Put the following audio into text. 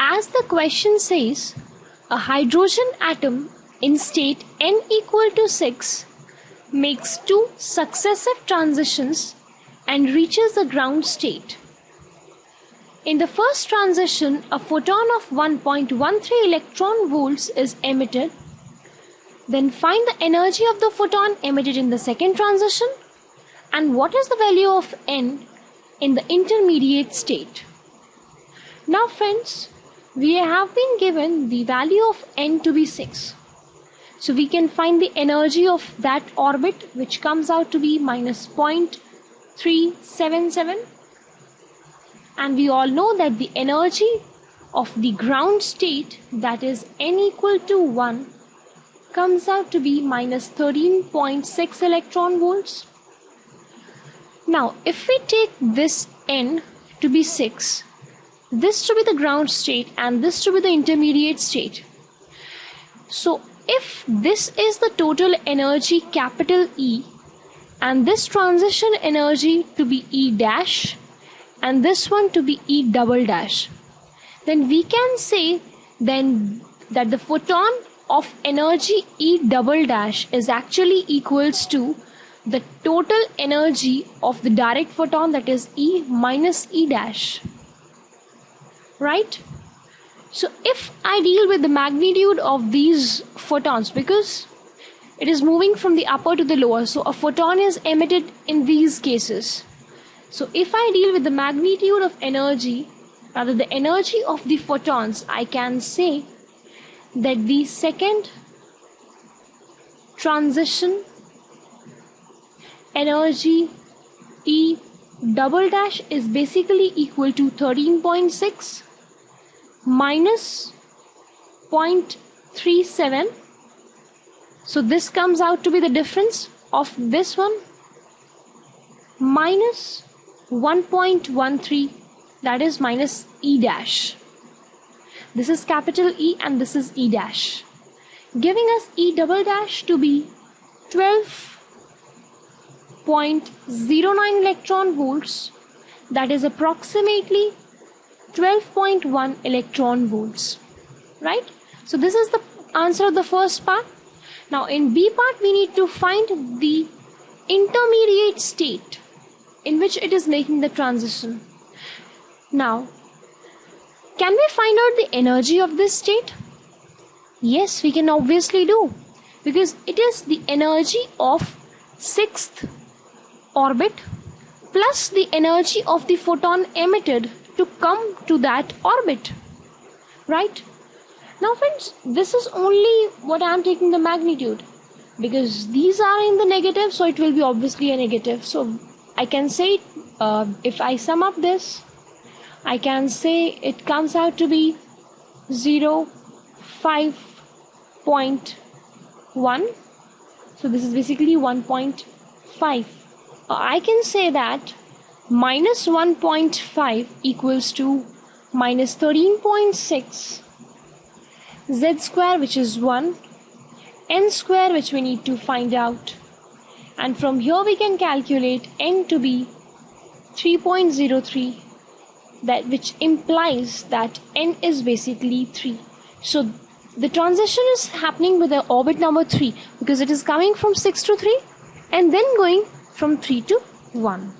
as the question says, a hydrogen atom in state n equal to 6 makes 2 successive transitions and reaches the ground state. In the first transition, a photon of 1.13 electron volts is emitted. Then find the energy of the photon emitted in the second transition and what is the value of n in the intermediate state. Now friends, we have been given the value of n to be 6. So we can find the energy of that orbit, which comes out to be minus 0.377. And we all know that the energy of the ground state, that is n equal to 1, comes out to be minus 13.6 electron volts. Now if we take this n to be 6, this to be the ground state and this to be the intermediate state. So if this is the total energy capital E and this transition energy to be E dash and this one to be E double dash, then we can say then that the photon of energy E double dash is actually equals to the total energy of the direct photon, that is E minus E dash. Right? So if I deal with the magnitude of these photons, because it is moving from the upper to the lower, so a photon is emitted in these cases. So if I deal with the magnitude of energy, rather the energy of the photons, I can say that the second transition energy E double dash is basically equal to 13.6 minus 0.37. So this comes out to be the difference of this one minus 1.13, that is minus E dash. This is capital E and this is E dash, giving us E double dash to be 12.09 electron volts, that is approximately 12.1 electron volts. Right? So this is the answer of the first part. Now in B part we need to find the intermediate state in which it is making the transition. Now can we find out the energy of this state? Yes, we can obviously do, because it is the energy of 6th orbit plus the energy of the photon emitted to come to that orbit. Right? Now friends, this is only what I am taking the magnitude, because these are in the negative, so it will be obviously a negative. So I can say if I sum up this, I can say it comes out to be 0.5.1. So this is basically 1.5. I can say that minus 1.5 equals to minus 13.6 z square, which is 1, n square, which we need to find out, and from here we can calculate n to be 3.03, that which implies that n is basically 3. So the transition is happening with the orbit number 3, because it is coming from 6 to 3 and then going from 3 to 1.